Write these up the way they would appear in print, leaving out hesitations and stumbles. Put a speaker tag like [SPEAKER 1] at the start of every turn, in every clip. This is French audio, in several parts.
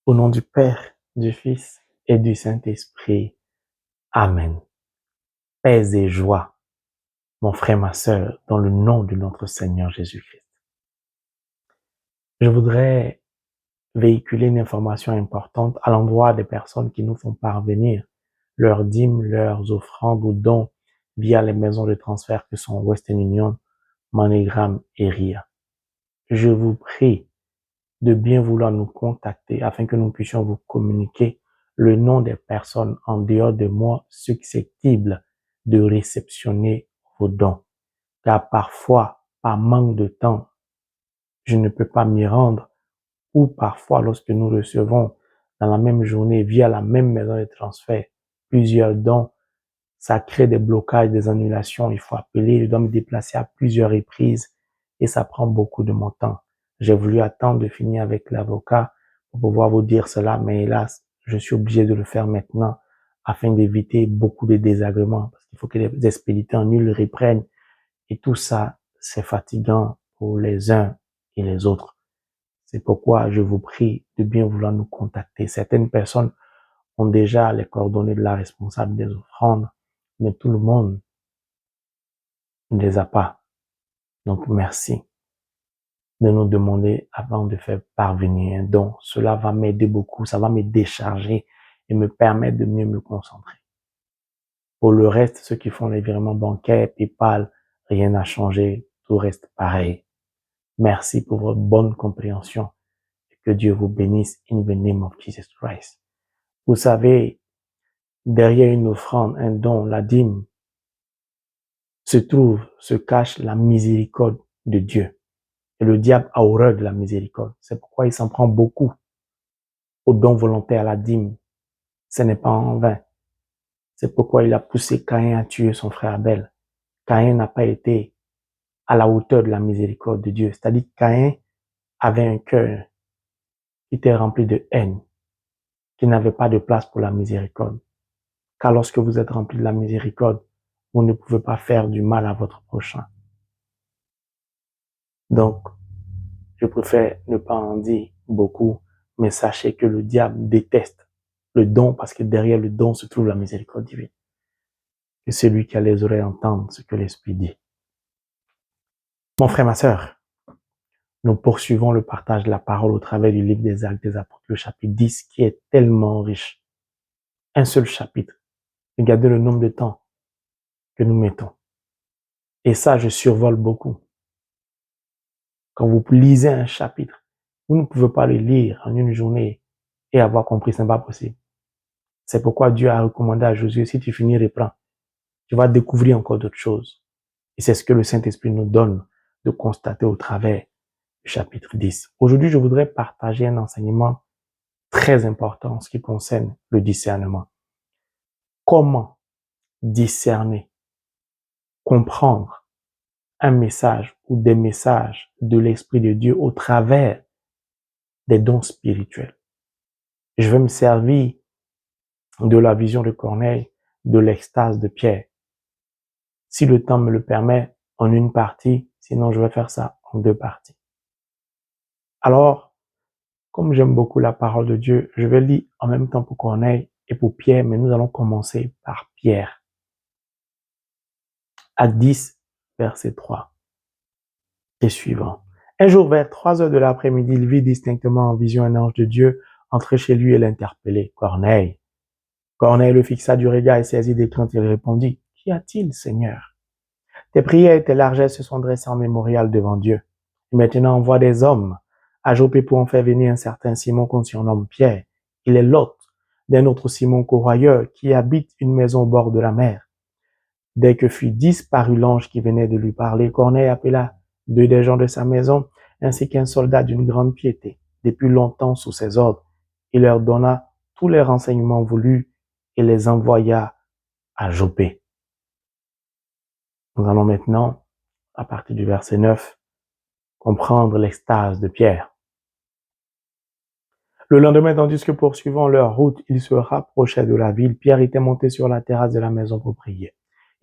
[SPEAKER 1] Au nom du Père, du Fils et du Saint-Esprit. Amen. Paix et joie, mon frère, ma sœur, dans le nom de notre Seigneur Jésus-Christ. Je voudrais véhiculer une information importante à l'endroit des personnes qui nous font parvenir leurs dîmes, leurs offrandes ou dons via les maisons de transfert que sont Western Union, MoneyGram et RIA. Je vous prie de bien vouloir nous contacter afin que nous puissions vous communiquer le nom des personnes en dehors de moi susceptibles de réceptionner vos dons. Car parfois, par manque de temps, je ne peux pas m'y rendre, ou parfois lorsque nous recevons dans la même journée via la même maison de transfert plusieurs dons, ça crée des blocages, des annulations, il faut appeler, je dois me déplacer à plusieurs reprises et ça prend beaucoup de mon temps. J'ai voulu attendre de finir avec l'avocat pour pouvoir vous dire cela, mais hélas, je suis obligé de le faire maintenant afin d'éviter beaucoup de désagréments parce qu'il faut que les expéditeurs annulent, reprennent et tout ça, c'est fatigant pour les uns et les autres. C'est pourquoi je vous prie de bien vouloir nous contacter. Certaines personnes ont déjà les coordonnées de la responsable des offrandes, mais tout le monde ne les a pas. Donc, merci de nous demander avant de faire parvenir un don. Cela va m'aider beaucoup, ça va me décharger et me permettre de mieux me concentrer. Pour le reste, ceux qui font les virements bancaires, PayPal, rien n'a changé, tout reste pareil. Merci pour votre bonne compréhension et que Dieu vous bénisse in the name of Jesus Christ. Vous savez, derrière une offrande, un don, la dîme, se cache la miséricorde de Dieu. Et le diable a horreur de la miséricorde. C'est pourquoi il s'en prend beaucoup au don volontaire, à la dîme. Ce n'est pas en vain. C'est pourquoi il a poussé Caïn à tuer son frère Abel. Caïn n'a pas été à la hauteur de la miséricorde de Dieu. C'est-à-dire que Caïn avait un cœur qui était rempli de haine, qui n'avait pas de place pour la miséricorde. Car lorsque vous êtes rempli de la miséricorde, vous ne pouvez pas faire du mal à votre prochain. Donc, je préfère ne pas en dire beaucoup, mais sachez que le diable déteste le don parce que derrière le don se trouve la miséricorde divine. Que celui qui a les oreilles entende ce que l'Esprit dit. Mon frère, ma sœur, nous poursuivons le partage de la parole au travers du livre des Actes des Apôtres, le chapitre 10, qui est tellement riche. Un seul chapitre. Regardez le nombre de temps que nous mettons. Et ça, je survole beaucoup. Quand vous lisez un chapitre, vous ne pouvez pas le lire en une journée et avoir compris, ce n'est pas possible. C'est pourquoi Dieu a recommandé à Josué, si tu finis, reprends. Tu vas découvrir encore d'autres choses. Et c'est ce que le Saint-Esprit nous donne de constater au travers du chapitre 10. Aujourd'hui, je voudrais partager un enseignement très important en ce qui concerne le discernement. Comment discerner, comprendre un message ou des messages de l'Esprit de Dieu au travers des dons spirituels. Je vais me servir de la vision de Corneille, de l'extase de Pierre. Si le temps me le permet, en une partie, sinon je vais faire ça en deux parties. Alors, comme j'aime beaucoup la parole de Dieu, je vais lire en même temps pour Corneille et pour Pierre, mais nous allons commencer par Pierre. Acte 10, verset 3 et suivant. Un jour, vers 3 heures de l'après-midi, il vit distinctement en vision un ange de Dieu entrer chez lui et l'interpeller. Corneille. Corneille le fixa du regard et saisi des craintes, il répondit, « Qu'y a-t-il, Seigneur? Tes prières et tes largesses se sont dressées en mémorial devant Dieu. Et maintenant, envoie des hommes à Joppé pour en faire venir un certain Simon qu'on surnomme Pierre. Il est l'hôte d'un autre Simon corroyeur qui habite une maison au bord de la mer. » Dès que fut disparu l'ange qui venait de lui parler, Corneille appela 2 des gens de sa maison, ainsi qu'un soldat d'une grande piété, depuis longtemps sous ses ordres. Il leur donna tous les renseignements voulus et les envoya à Joppé. Nous allons maintenant, à partir du verset 9, comprendre l'extase de Pierre. Le lendemain, tandis que poursuivant leur route, ils se rapprochaient de la ville, Pierre était monté sur la terrasse de la maison pour prier.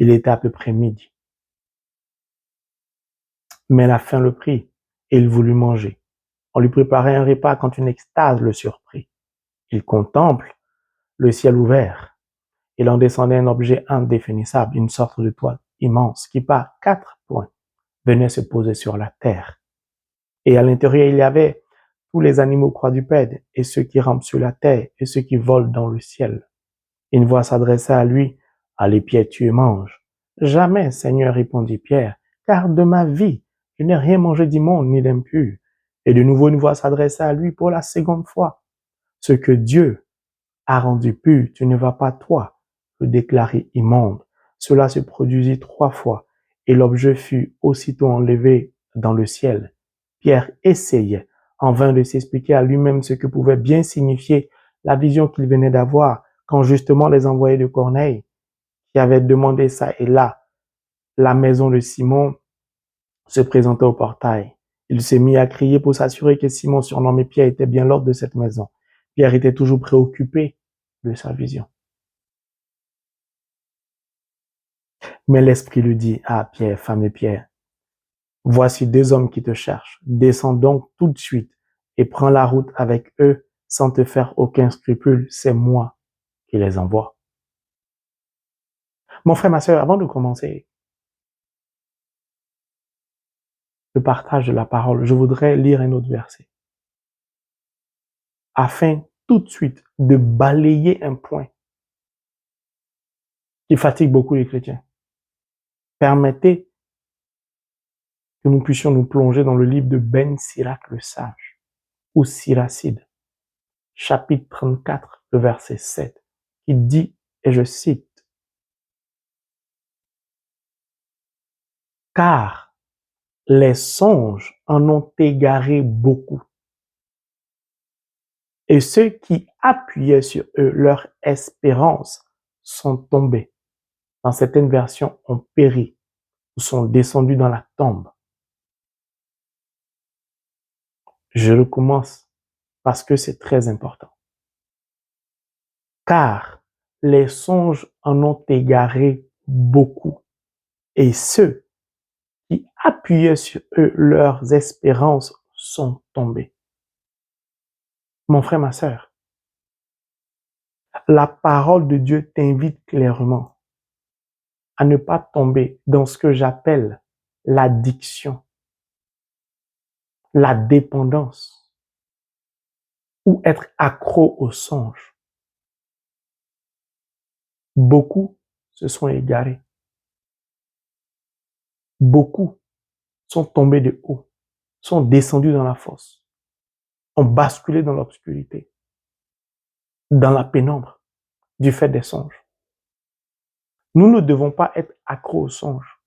[SPEAKER 1] Il était à peu près midi. Mais la faim le prit et il voulut manger. On lui préparait un repas quand une extase le surprit. Il contemple le ciel ouvert. Il en descendait un objet indéfinissable, une sorte de toile immense qui, par 4 points, venait se poser sur la terre. Et à l'intérieur, il y avait tous les animaux quadrupèdes et ceux qui rampent sur la terre et ceux qui volent dans le ciel. Une voix s'adressa à lui. Allez, Pierre, tu et mange. Jamais, Seigneur, répondit Pierre, car de ma vie, je n'ai rien mangé d'immonde ni d'impur. Et de nouveau, une voix s'adressa à lui pour la seconde fois. Ce que Dieu a rendu pur, tu ne vas pas, toi, le déclarer immonde. Cela se produisit 3 fois, et l'objet fut aussitôt enlevé dans le ciel. Pierre essayait en vain de s'expliquer à lui-même ce que pouvait bien signifier la vision qu'il venait d'avoir, quand justement les envoyés de Corneille, qui avaient demandé ça et là, la maison de Simon, se présentaient au portail. Il s'est mis à crier pour s'assurer que Simon, surnommé Pierre, était bien l'hôte de cette maison. Pierre était toujours préoccupé de sa vision. Mais l'Esprit lui dit, ah Pierre, fameux Pierre, voici 2 hommes qui te cherchent. Descends donc tout de suite et prends la route avec eux sans te faire aucun scrupule. C'est moi qui les envoie. Mon frère, ma sœur, avant de commencer le partage de la parole, je voudrais lire un autre verset afin tout de suite de balayer un point qui fatigue beaucoup les chrétiens. Permettez que nous puissions nous plonger dans le livre de Ben Sirac le Sage, ou Siracide, chapitre 34, le verset 7, qui dit, et je cite, « Car les songes en ont égaré beaucoup, et ceux qui appuyaient sur eux leur espérance sont tombés. Dans certaines versions, ont péri ou sont descendus dans la tombe. » Je recommence parce que c'est très important. Car les songes en ont égaré beaucoup, et ceux qui appuyaient sur eux leurs espérances sont tombés. Mon frère, ma sœur, la parole de Dieu t'invite clairement à ne pas tomber dans ce que j'appelle l'addiction, la dépendance ou être accro aux songes. Beaucoup se sont égarés. Beaucoup sont tombés de haut, sont descendus dans la fosse, ont basculé dans l'obscurité, dans la pénombre du fait des songes. Nous ne devons pas être accros aux songes.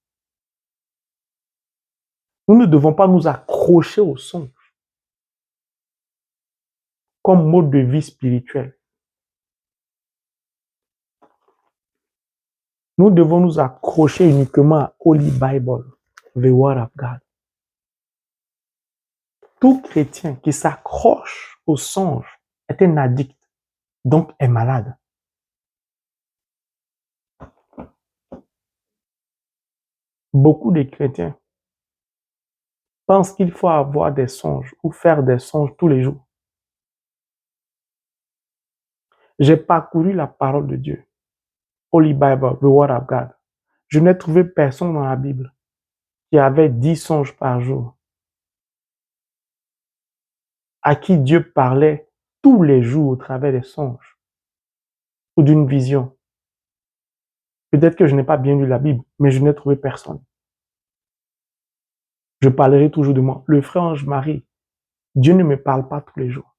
[SPEAKER 1] Nous ne devons pas nous accrocher aux songes comme mode de vie spirituel. Nous devons nous accrocher uniquement à Holy Bible, the Word of God. Tout chrétien qui s'accroche aux songes est un addict, donc est malade. Beaucoup de chrétiens pensent qu'il faut avoir des songes ou faire des songes tous les jours. J'ai parcouru la parole de Dieu, Holy Bible, the Word of God. Je n'ai trouvé personne dans la Bible qui avait 10 songes par jour, à qui Dieu parlait tous les jours au travers des songes ou d'une vision. Peut-être que je n'ai pas bien lu la Bible, mais je n'ai trouvé personne. Je parlerai toujours de moi. Le frère Ange-Marie, Dieu ne me parle pas tous les jours.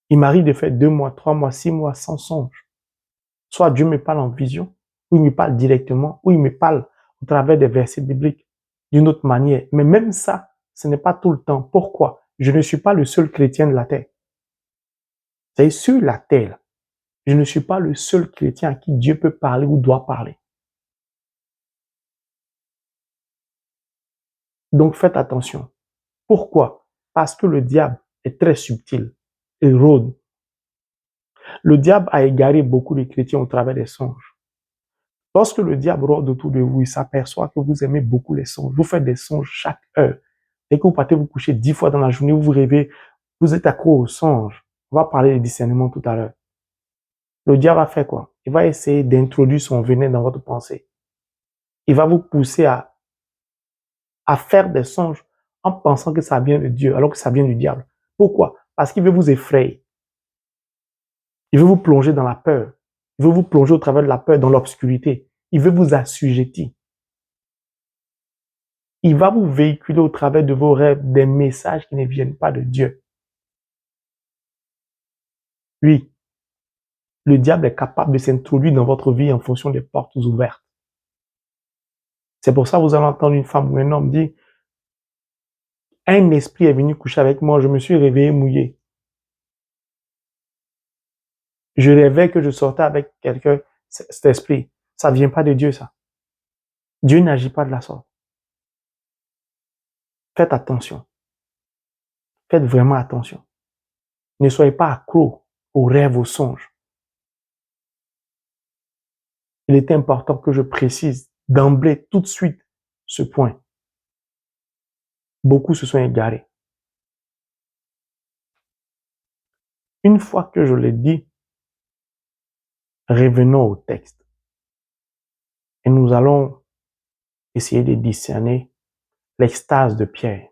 [SPEAKER 1] Il m'arrive de faire 2 mois, 3 mois, 6 mois sans songe. Soit Dieu me parle en vision, ou il me parle directement, ou il me parle au travers des versets bibliques d'une autre manière. Mais même ça, ce n'est pas tout le temps. Pourquoi? Je ne suis pas le seul chrétien de la terre. C'est sur la terre. Je ne suis pas le seul chrétien à qui Dieu peut parler ou doit parler. Donc faites attention. Pourquoi? Parce que le diable est très subtil. Il rôde. Le diable a égaré beaucoup de chrétiens au travers des songes. Lorsque le diable rôde autour de vous, il s'aperçoit que vous aimez beaucoup les songes. Vous faites des songes chaque heure. Dès que vous partez vous coucher 10 fois dans la journée, vous vous rêvez, vous êtes accro aux songes. On va parler de discernement tout à l'heure. Le diable va faire quoi? Il va essayer d'introduire son venin dans votre pensée. Il va vous pousser à faire des songes en pensant que ça vient de Dieu, alors que ça vient du diable. Pourquoi? Parce qu'il veut vous effrayer. Il veut vous plonger dans la peur. Il veut vous plonger au travers de la peur dans l'obscurité. Il veut vous assujettir. Il va vous véhiculer au travers de vos rêves des messages qui ne viennent pas de Dieu. Oui, le diable est capable de s'introduire dans votre vie en fonction des portes ouvertes. C'est pour ça que vous allez entendre une femme ou un homme dire, un esprit est venu coucher avec moi, je me suis réveillé mouillé. Je rêvais que je sortais avec quelqu'un, cet esprit. Ça ne vient pas de Dieu, ça. Dieu n'agit pas de la sorte. Faites attention. Faites vraiment attention. Ne soyez pas accro aux rêves, aux songes. Il est important que je précise d'emblée, tout de suite, ce point. Beaucoup se sont égarés. Une fois que je l'ai dit, revenons au texte. Et nous allons essayer de discerner l'extase de Pierre.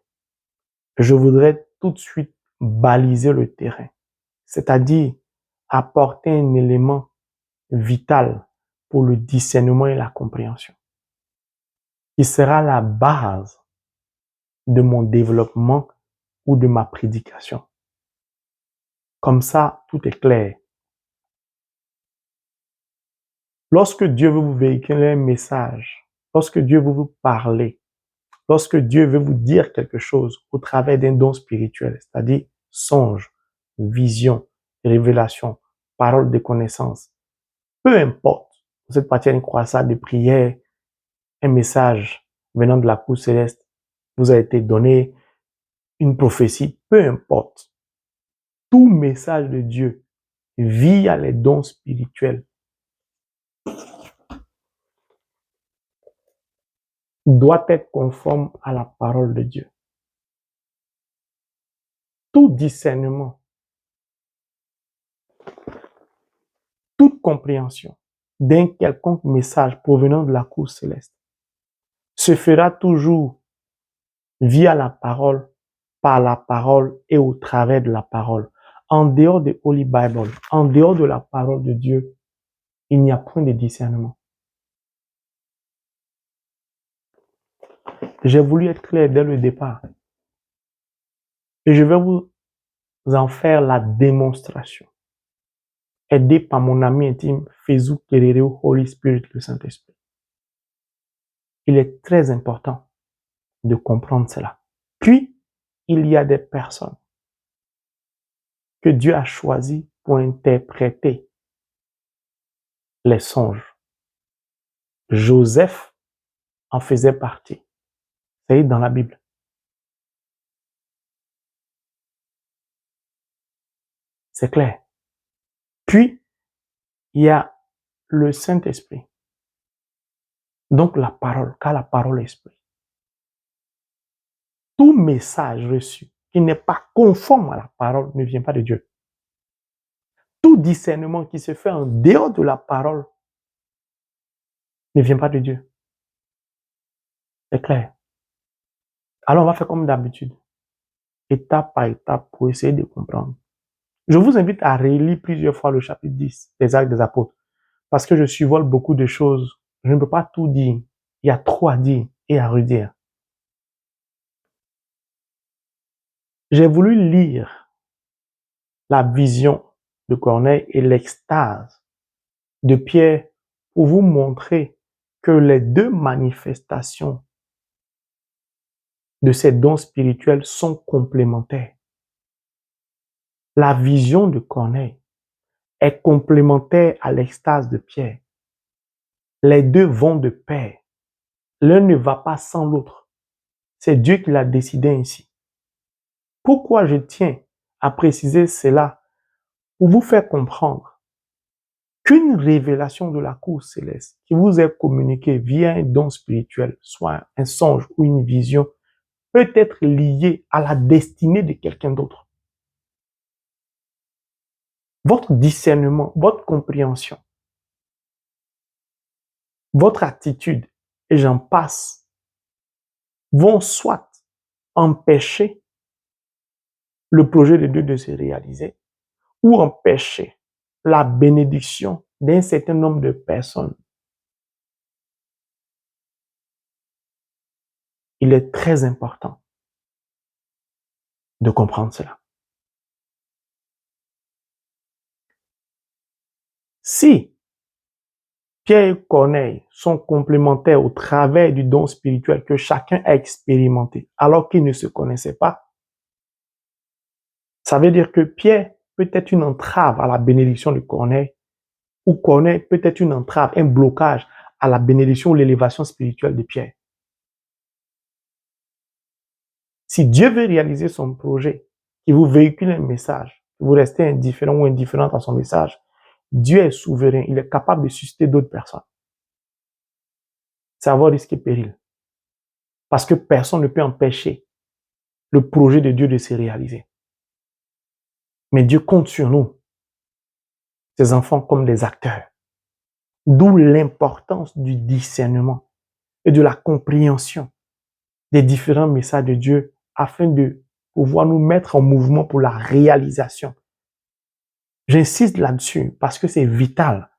[SPEAKER 1] Je voudrais tout de suite baliser le terrain, c'est-à-dire apporter un élément vital pour le discernement et la compréhension, qui sera la base de mon développement ou de ma prédication. Comme ça, tout est clair. Lorsque Dieu veut vous véhiculer un message, lorsque Dieu veut vous parler, lorsque Dieu veut vous dire quelque chose au travers d'un don spirituel, c'est-à-dire songe, vision, révélation, parole de connaissance, peu importe, vous êtes parti à une croisade de prière, un message venant de la cour céleste vous a été donné, une prophétie, peu importe. Tout message de Dieu via les dons spirituels doit être conforme à la parole de Dieu. Tout discernement, toute compréhension d'un quelconque message provenant de la cour céleste se fera toujours via la parole, par la parole et au travers de la parole. En dehors de Holy Bible, en dehors de la parole de Dieu, il n'y a point de discernement. J'ai voulu être clair dès le départ. Et je vais vous en faire la démonstration. Aidé par mon ami intime, Fezou Kerereo, Holy Spirit, le Saint-Esprit. Il est très important de comprendre cela. Puis, il y a des personnes que Dieu a choisies pour interpréter les songes. Joseph en faisait partie. C'est dans la Bible. C'est clair. Puis, il y a le Saint-Esprit. Donc la parole, car la parole est esprit. Tout message reçu qui n'est pas conforme à la parole ne vient pas de Dieu. Tout discernement qui se fait en dehors de la parole ne vient pas de Dieu. C'est clair. Alors on va faire comme d'habitude, étape par étape pour essayer de comprendre. Je vous invite à relire plusieurs fois le chapitre 10 des Actes des Apôtres parce que je survole beaucoup de choses. Je ne peux pas tout dire. Il y a trop à dire et à redire. J'ai voulu lire la vision de Corneille et l'extase de Pierre pour vous montrer que les deux manifestations de ces dons spirituels sont complémentaires. La vision de Corneille est complémentaire à l'extase de Pierre. Les deux vont de pair. L'un ne va pas sans l'autre. C'est Dieu qui l'a décidé ainsi. Pourquoi je tiens à préciser cela? Pour vous faire comprendre qu'une révélation de la cour céleste qui vous est communiquée via un don spirituel, soit un songe ou une vision, peut être liée à la destinée de quelqu'un d'autre. votre discernement, votre compréhension, votre attitude, et j'en passe, vont soit empêcher le projet de Dieu de se réaliser ou empêcher la bénédiction d'un certain nombre de personnes. Il est très important de comprendre cela. Si Pierre et Corneille sont complémentaires au travers du don spirituel que chacun a expérimenté alors qu'ils ne se connaissaient pas, ça veut dire que Pierre peut être une entrave à la bénédiction de Corneille ou Corneille peut être une entrave, un blocage à la bénédiction ou l'élévation spirituelle de Pierre. Si Dieu veut réaliser son projet, qu'il vous véhicule un message, vous restez indifférent ou indifférente à son message, Dieu est souverain, il est capable de susciter d'autres personnes. C'est avoir risque et péril. Parce que personne ne peut empêcher le projet de Dieu de se réaliser. Mais Dieu compte sur nous, ses enfants, comme des acteurs. D'où l'importance du discernement et de la compréhension des différents messages de Dieu afin de pouvoir nous mettre en mouvement pour la réalisation. J'insiste là-dessus parce que c'est vital.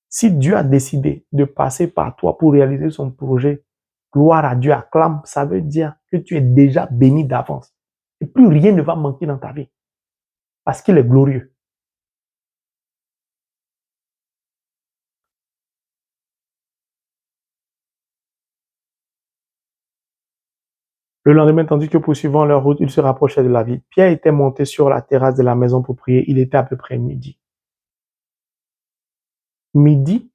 [SPEAKER 1] Si Dieu a décidé de passer par toi pour réaliser son projet, gloire à Dieu, acclame, ça veut dire que tu es déjà béni d'avance. Et plus rien ne va manquer dans ta vie parce qu'il est glorieux. Le lendemain, tandis que poursuivant leur route, ils se rapprochaient de la ville. Pierre était monté sur la terrasse de la maison pour prier. Il était à peu près midi. Midi,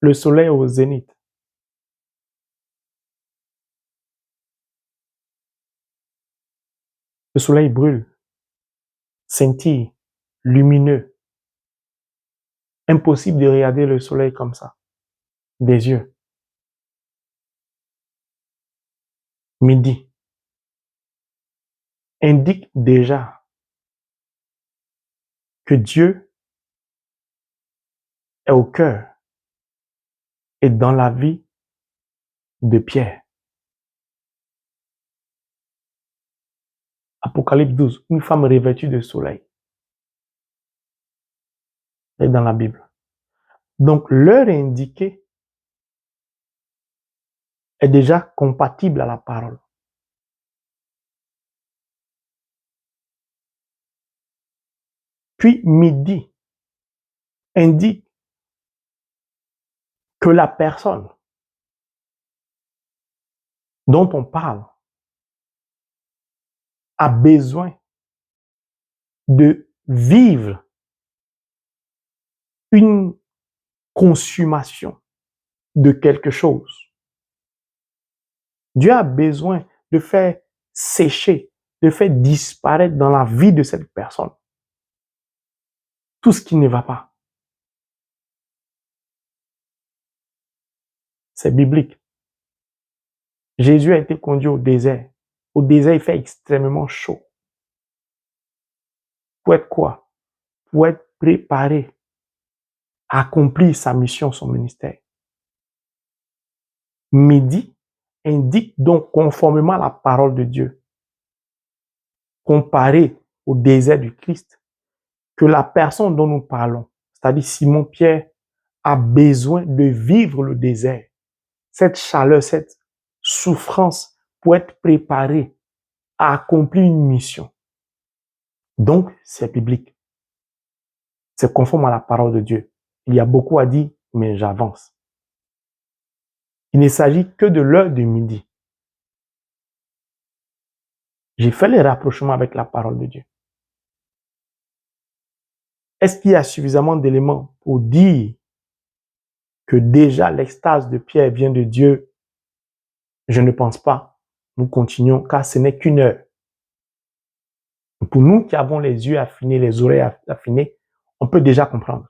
[SPEAKER 1] le soleil est au zénith. Le soleil brûle, scintille, lumineux. Impossible de regarder le soleil comme ça, des yeux. Midi indique déjà que Dieu est au cœur et dans la vie de Pierre. Apocalypse 12, une femme revêtue de soleil. C'est dans la Bible. Donc, l'heure indiquée est déjà compatible à la parole. Puis, midi indique que la personne dont on parle a besoin de vivre une consommation de quelque chose. Dieu a besoin de faire sécher, de faire disparaître dans la vie de cette personne tout ce qui ne va pas. C'est biblique. Jésus a été conduit au désert. Au désert, il fait extrêmement chaud. Pour être quoi? Pour être préparé à accomplir sa mission, son ministère. Midi indique donc conformément à la parole de Dieu, comparé au désert du Christ, que la personne dont nous parlons, c'est-à-dire Simon-Pierre, a besoin de vivre le désert, cette chaleur, cette souffrance pour être préparé à accomplir une mission. Donc, c'est biblique. C'est conforme à la parole de Dieu. Il y a beaucoup à dire, mais j'avance. Il ne s'agit que de l'heure de midi. J'ai fait les rapprochements avec la parole de Dieu. Est-ce qu'il y a suffisamment d'éléments pour dire que déjà l'extase de Pierre vient de Dieu? Je ne pense pas. Nous continuons car ce n'est qu'une heure. Pour nous qui avons les yeux affinés, les oreilles affinées, on peut déjà comprendre.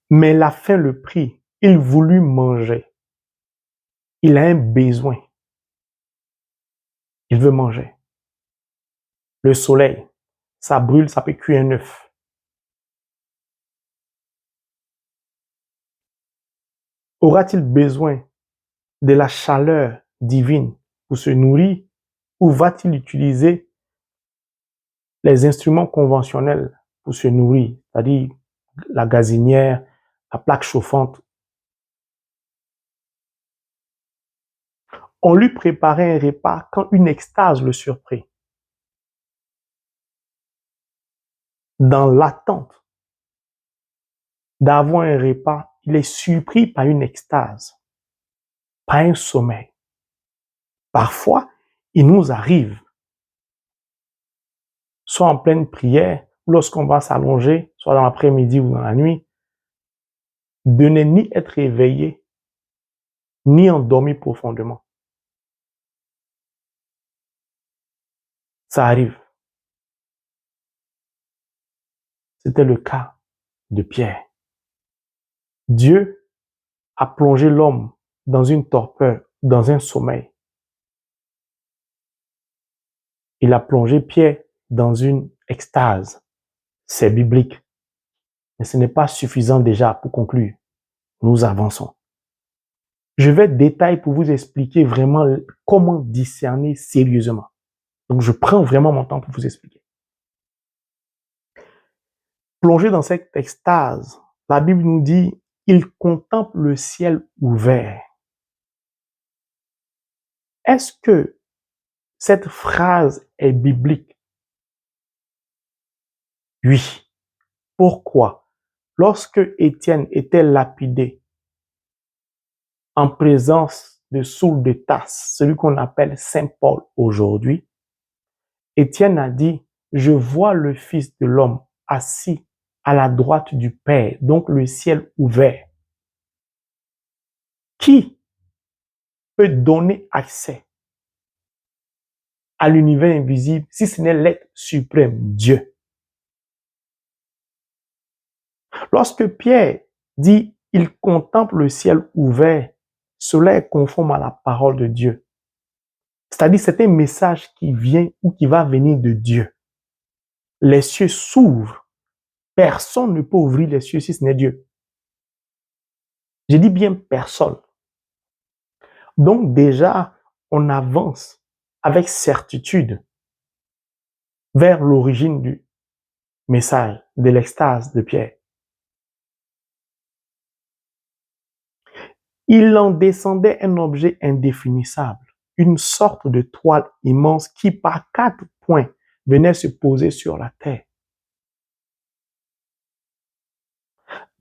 [SPEAKER 1] Mais la faim le prit. Il voulut manger. Il a un besoin. Il veut manger. le soleil, ça brûle, ça peut cuire un œuf. Aura-t-il besoin de la chaleur divine pour se nourrir ou va-t-il utiliser les instruments conventionnels pour se nourrir, c'est-à-dire la gazinière, la plaque chauffante? On lui préparait un repas quand une extase le surprit. Dans l'attente d'avoir un repas, il est surpris par une extase, par un sommeil. Parfois, il nous arrive, soit en pleine prière, ou lorsqu'on va s'allonger, soit dans l'après-midi ou dans la nuit, de ne ni être éveillé, ni endormi profondément. Ça arrive. C'était le cas de Pierre. Dieu a plongé l'homme dans une torpeur, dans un sommeil. Il a plongé Pierre dans une extase. C'est biblique. Mais ce n'est pas suffisant déjà pour conclure. Nous avançons. Je vais détailler pour vous expliquer vraiment comment discerner sérieusement. Donc, je prends vraiment mon temps pour vous expliquer. Plongé dans cette extase, la Bible nous dit, il contemple le ciel ouvert. Est-ce que cette phrase est biblique? Oui. Pourquoi? Lorsque Étienne était lapidé en présence de Saul de Tarse, celui qu'on appelle Saint Paul aujourd'hui, Étienne a dit, je vois le Fils de l'homme assis à la droite du Père, donc le ciel ouvert. Qui peut donner accès à l'univers invisible si ce n'est l'être suprême, Dieu? Lorsque Pierre dit, il contemple le ciel ouvert, cela est conforme à la parole de Dieu. C'est-à-dire, c'est un message qui vient ou qui va venir de Dieu. Les cieux s'ouvrent. Personne ne peut ouvrir les cieux si ce n'est Dieu. Je dis bien personne. Donc déjà, on avance avec certitude vers l'origine du message, de l'extase de Pierre. Il en descendait un objet indéfinissable, une sorte de toile immense qui, par 4 points, venait se poser sur la terre.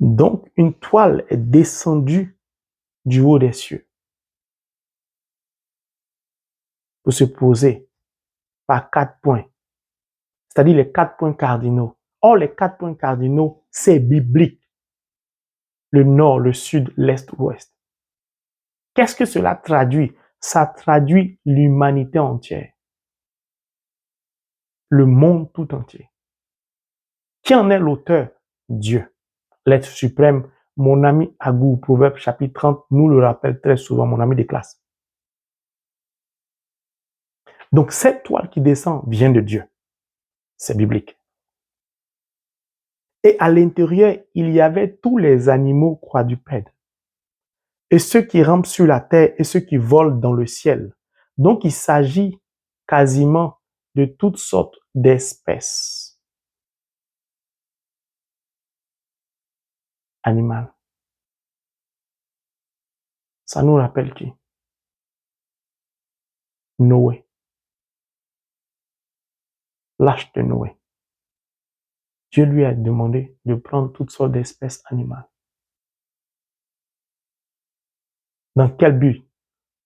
[SPEAKER 1] Donc, une toile est descendue du haut des cieux pour se poser par 4 points, c'est-à-dire les 4 points cardinaux. Or, les 4 points cardinaux, c'est biblique. Le nord, le sud, l'est, l'ouest. Qu'est-ce que cela traduit? Ça traduit l'humanité entière. Le monde tout entier. Qui en est l'auteur? Dieu, l'être suprême. Mon ami Agou, Proverbe chapitre 30, nous le rappelle très souvent, mon ami de classe. Donc, cette toile qui descend vient de Dieu. C'est biblique. Et à l'intérieur, il y avait tous les animaux quadrupèdes. Et ceux qui rampent sur la terre et ceux qui volent dans le ciel. Donc, il s'agit quasiment de toutes sortes d'espèces animales. Ça nous rappelle qui? Noé. L'arche de Noé. Dieu lui a demandé de prendre toutes sortes d'espèces animales. Dans quel but?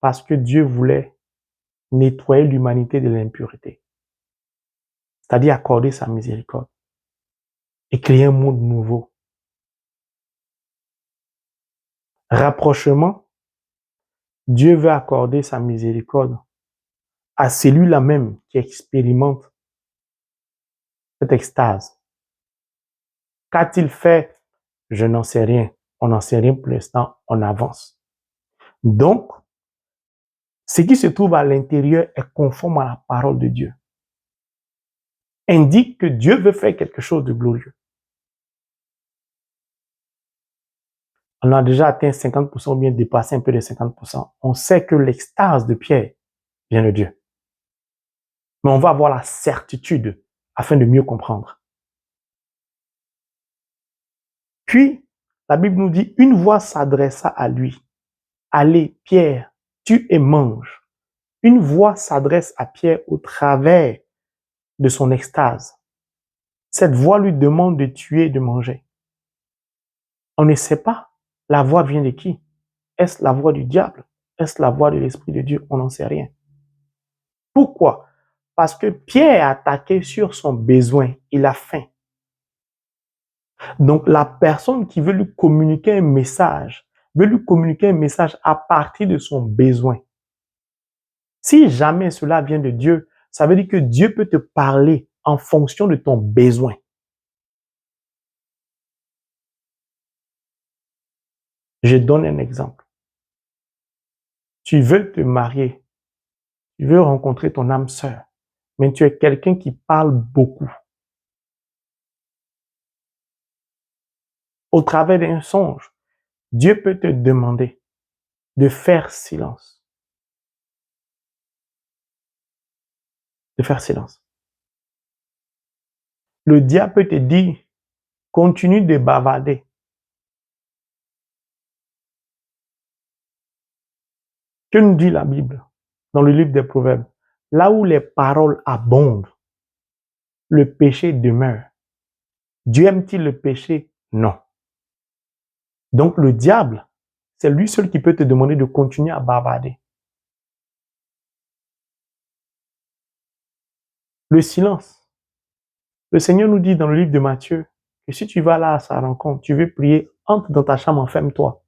[SPEAKER 1] Parce que Dieu voulait nettoyer l'humanité de l'impureté. C'est-à-dire accorder sa miséricorde et créer un monde nouveau. Rapprochement, Dieu veut accorder sa miséricorde à celui-là même qui expérimente cette extase. Qu'a-t-il fait? Je n'en sais rien. On n'en sait rien pour l'instant, on avance. Donc, ce qui se trouve à l'intérieur est conforme à la parole de Dieu. indique que Dieu veut faire quelque chose de glorieux. On a déjà atteint 50% ou bien dépassé un peu les 50%. On sait que l'extase de Pierre vient de Dieu. Mais on va avoir la certitude afin de mieux comprendre. Puis, la Bible nous dit, une voix s'adressa à lui. Allez, Pierre, tue et mange. Une voix s'adresse à Pierre au travers de son extase. Cette voix lui demande de tuer et de manger. On ne sait pas. La voix vient de qui? Est-ce la voix du diable? Est-ce la voix de l'Esprit de Dieu? On n'en sait rien. Pourquoi? Parce que Pierre a attaqué sur son besoin. Il a faim. Donc, la personne qui veut lui communiquer un message, veut lui communiquer un message à partir de son besoin. Si jamais cela vient de Dieu, ça veut dire que Dieu peut te parler en fonction de ton besoin. Je donne un exemple. Tu veux te marier, tu veux rencontrer ton âme sœur, mais tu es quelqu'un qui parle beaucoup. Au travers d'un songe, Dieu peut te demander de faire silence. De faire silence. Le diable peut te dire, continue de bavarder. Que nous dit la Bible dans le livre des Proverbes? Là où les paroles abondent, le péché demeure. Dieu aime-t-il le péché? Non. Donc le diable, c'est lui seul qui peut te demander de continuer à bavarder. Le silence. Le Seigneur nous dit dans le livre de Matthieu que si tu vas là à sa rencontre, tu veux prier, entre dans ta chambre, enferme-toi.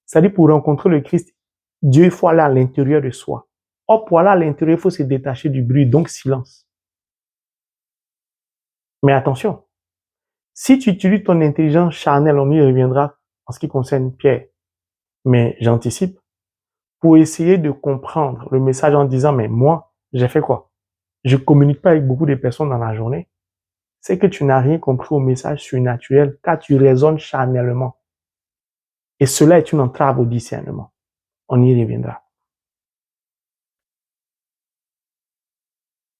[SPEAKER 1] C'est-à-dire pour rencontrer le Christ, Dieu, il faut aller à l'intérieur de soi. Or, pour aller à l'intérieur, il faut se détacher du bruit, donc silence. Mais attention, si tu utilises ton intelligence charnelle, on y reviendra en ce qui concerne Pierre. Mais j'anticipe, pour essayer de comprendre le message en disant, mais moi, j'ai fait quoi? Je communique pas avec beaucoup de personnes dans la journée. C'est que tu n'as rien compris au message surnaturel, car tu raisonnes charnellement. Et cela est une entrave au discernement. On y reviendra.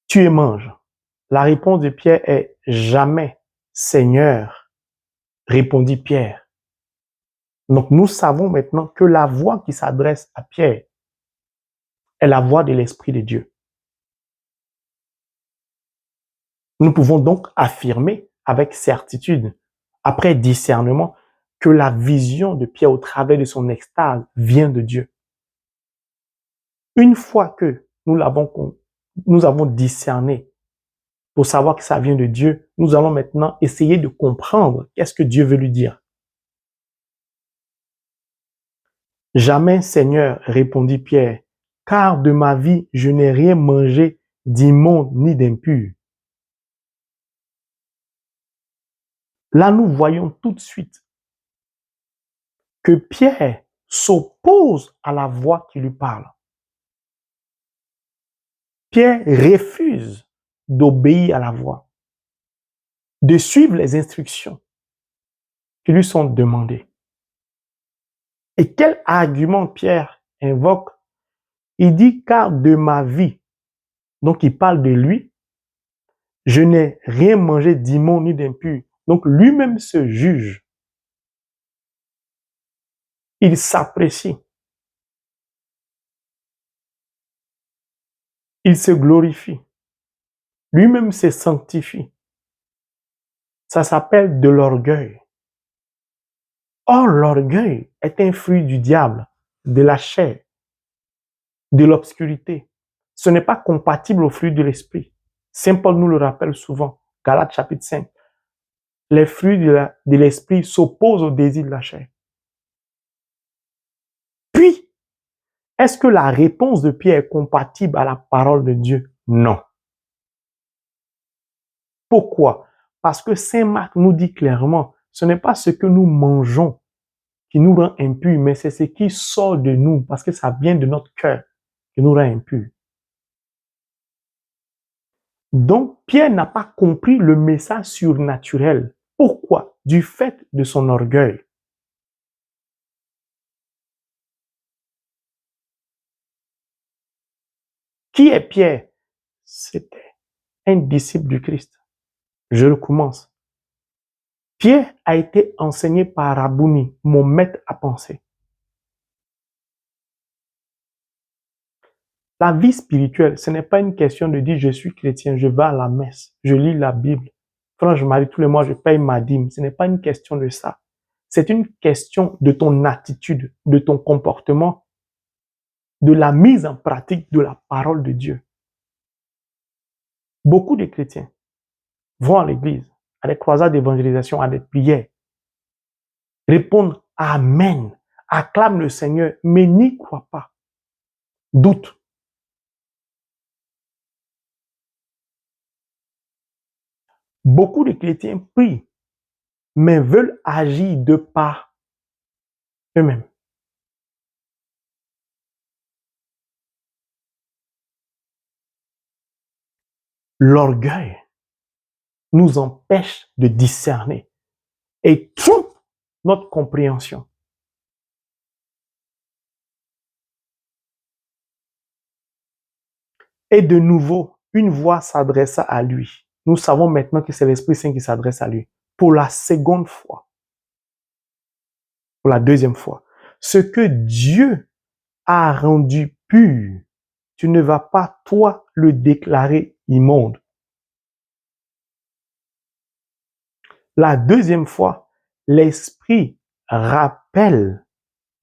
[SPEAKER 1] Tu et manges. La réponse de Pierre est jamais, Seigneur, répondit Pierre. Donc nous savons maintenant que la voix qui s'adresse à Pierre est la voix de l'Esprit de Dieu. Nous pouvons donc affirmer avec certitude, après discernement, que la vision de Pierre au travers de son extase vient de Dieu. Une fois que nous avons discerné pour savoir que ça vient de Dieu, nous allons maintenant essayer de comprendre qu'est-ce que Dieu veut lui dire. Jamais, Seigneur, répondit Pierre, car de ma vie, je n'ai rien mangé d'immonde ni d'impur. Là, nous voyons tout de suite que Pierre s'oppose à la voix qui lui parle. Pierre refuse d'obéir à la voix, de suivre les instructions qui lui sont demandées. Et quel argument Pierre invoque? Il dit, car de ma vie, donc il parle de lui, je n'ai rien mangé d'immonde ni d'impur. Donc lui-même se juge. Il s'apprécie. Il se glorifie. Lui-même se sanctifie. Ça s'appelle de l'orgueil. Or, l'orgueil est un fruit du diable, de la chair, de l'obscurité. Ce n'est pas compatible au fruit de l'esprit. Saint Paul nous le rappelle souvent, Galates chapitre 5. Les fruits de l'esprit s'opposent au désir de la chair. Puis, est-ce que la réponse de Pierre est compatible à la parole de Dieu? Non. Pourquoi? Parce que Saint Marc nous dit clairement, ce n'est pas ce que nous mangeons qui nous rend impurs, mais c'est ce qui sort de nous, parce que ça vient de notre cœur, qui nous rend impurs. Donc, Pierre n'a pas compris le message surnaturel. Pourquoi? Du fait de son orgueil. Qui est Pierre? C'était un disciple du Christ. Je recommence. Pierre a été enseigné par Rabouni, mon maître à penser. La vie spirituelle, ce n'est pas une question de dire je suis chrétien, je vais à la messe, je lis la Bible. Quand je marie tous les mois, je paye ma dîme. Ce n'est pas une question de ça. C'est une question de ton attitude, de ton comportement, de la mise en pratique de la parole de Dieu. Beaucoup de chrétiens vont à l'église, à des croisades d'évangélisation, à des prières, répondent Amen, acclament le Seigneur, mais n'y croient pas. Doute. Beaucoup de chrétiens prient, mais veulent agir de par eux-mêmes. L'orgueil nous empêche de discerner et trompe notre compréhension. Et de nouveau, une voix s'adressa à lui. Nous savons maintenant que c'est l'Esprit Saint qui s'adresse à lui. Pour la seconde fois. Pour la deuxième fois. Ce que Dieu a rendu pur, tu ne vas pas, toi, le déclarer immonde. La deuxième fois, l'Esprit rappelle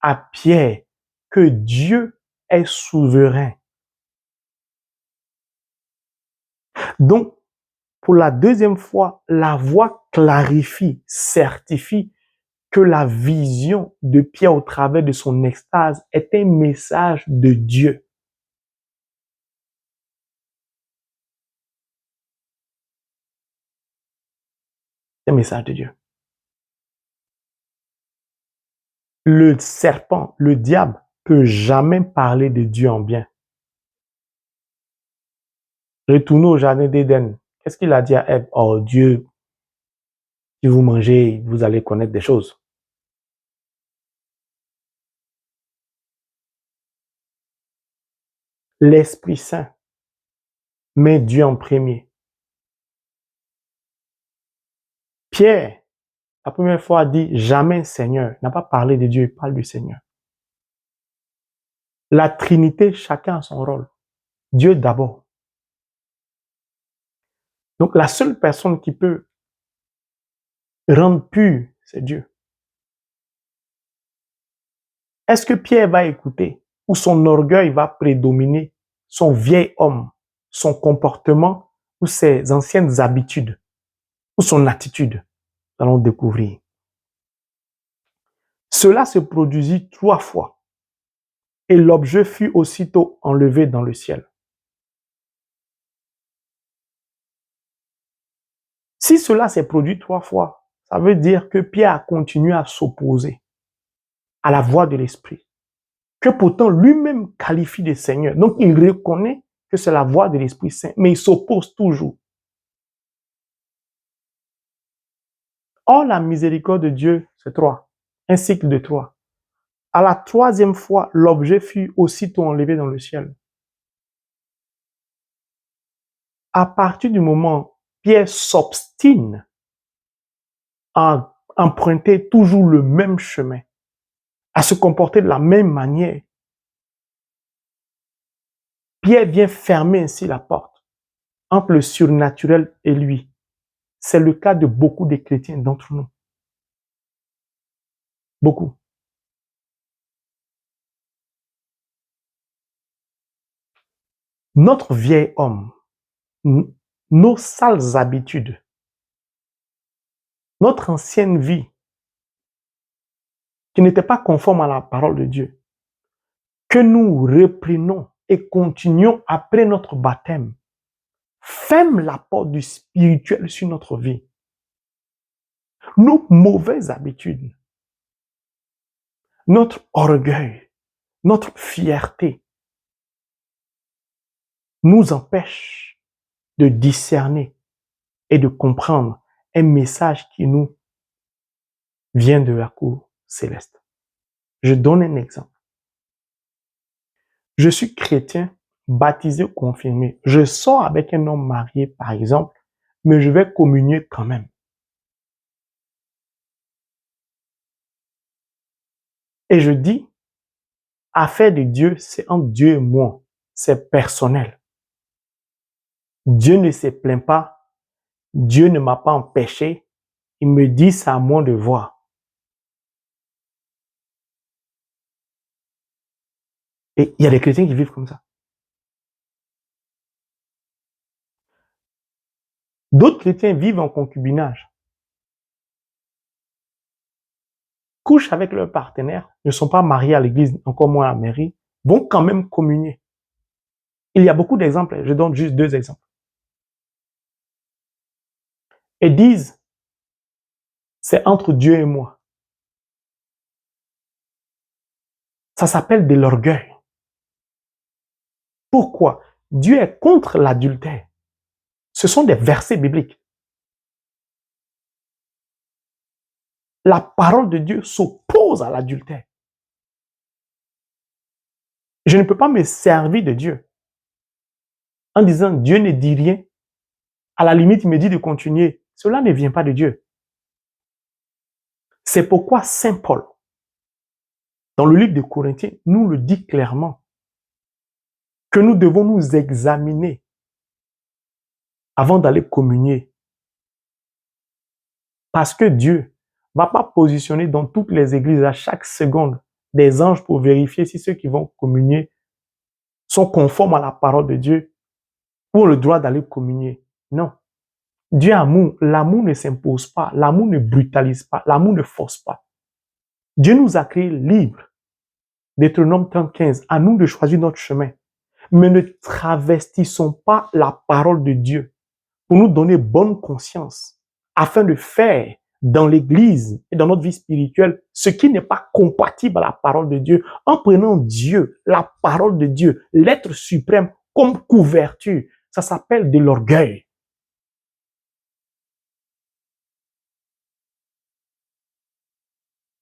[SPEAKER 1] à Pierre que Dieu est souverain. Donc, pour la deuxième fois, la voix clarifie, certifie que la vision de Pierre au travers de son extase est un message de Dieu. C'est un message de Dieu. Le serpent, le diable, peut jamais parler de Dieu en bien. Retournons au jardin d'Éden. Qu'est-ce qu'il a dit à Ève? Oh Dieu, si vous mangez, vous allez connaître des choses. L'Esprit Saint met Dieu en premier. Pierre, la première fois, a dit jamais Seigneur. N'a pas parlé de Dieu, il parle du Seigneur. La Trinité, chacun a son rôle. Dieu d'abord. Donc la seule personne qui peut rendre pur, c'est Dieu. Est-ce que Pierre va écouter ou son orgueil va prédominer son vieil homme, son comportement ou ses anciennes habitudes ou son attitude? Nous allons découvrir. Cela se produisit 3 fois et l'objet fut aussitôt enlevé dans le ciel. Si cela s'est produit 3 fois, ça veut dire que Pierre a continué à s'opposer à la voix de l'Esprit, que pourtant lui-même qualifie de Seigneur. Donc il reconnaît que c'est la voix de l'Esprit Saint, mais il s'oppose toujours. Or, la miséricorde de Dieu, c'est 3. Un cycle de 3. À la 3e fois, l'objet fut aussitôt enlevé dans le ciel. À partir du moment où Pierre s'obstine à emprunter toujours le même chemin, à se comporter de la même manière, Pierre vient fermer ainsi la porte entre le surnaturel et lui. C'est le cas de beaucoup de chrétiens d'entre nous. Beaucoup. Notre vieil homme, nos sales habitudes, notre ancienne vie, qui n'était pas conforme à la parole de Dieu, que nous reprenons et continuons après notre baptême, ferme la porte du spirituel sur notre vie. Nos mauvaises habitudes, notre orgueil, notre fierté nous empêchent de discerner et de comprendre un message qui nous vient de la cour céleste. Je donne un exemple. Je suis chrétien, baptisé, confirmé. Je sors avec un homme marié, par exemple, mais je vais communier quand même. Et je dis, affaire de Dieu, c'est entre Dieu et moi. C'est personnel. Dieu ne se plaint pas. Dieu ne m'a pas empêché. Il me dit, c'est à moi de voir. Et il y a des chrétiens qui vivent comme ça. D'autres chrétiens vivent en concubinage. Couchent avec leur partenaire, ne sont pas mariés à l'église, encore moins à la mairie, vont quand même communier. Il y a beaucoup d'exemples, je donne juste 2 exemples. Et disent, c'est entre Dieu et moi. Ça s'appelle de l'orgueil. Pourquoi? Dieu est contre l'adultère. Ce sont des versets bibliques. La parole de Dieu s'oppose à l'adultère. Je ne peux pas me servir de Dieu en disant Dieu ne dit rien. À la limite, il me dit de continuer. Cela ne vient pas de Dieu. C'est pourquoi Saint Paul, dans le livre de Corinthiens, nous le dit clairement que nous devons nous examiner avant d'aller communier. Parce que Dieu ne va pas positionner dans toutes les églises à chaque seconde des anges pour vérifier si ceux qui vont communier sont conformes à la parole de Dieu ou ont le droit d'aller communier. Non. Dieu est amour. L'amour ne s'impose pas. L'amour ne brutalise pas. L'amour ne force pas. Dieu nous a créés libres. Deutéronome 35, à nous de choisir notre chemin. Mais ne travestissons pas la parole de Dieu pour nous donner bonne conscience afin de faire dans l'Église et dans notre vie spirituelle ce qui n'est pas compatible à la parole de Dieu en prenant Dieu, la parole de Dieu, l'être suprême comme couverture. Ça s'appelle de l'orgueil.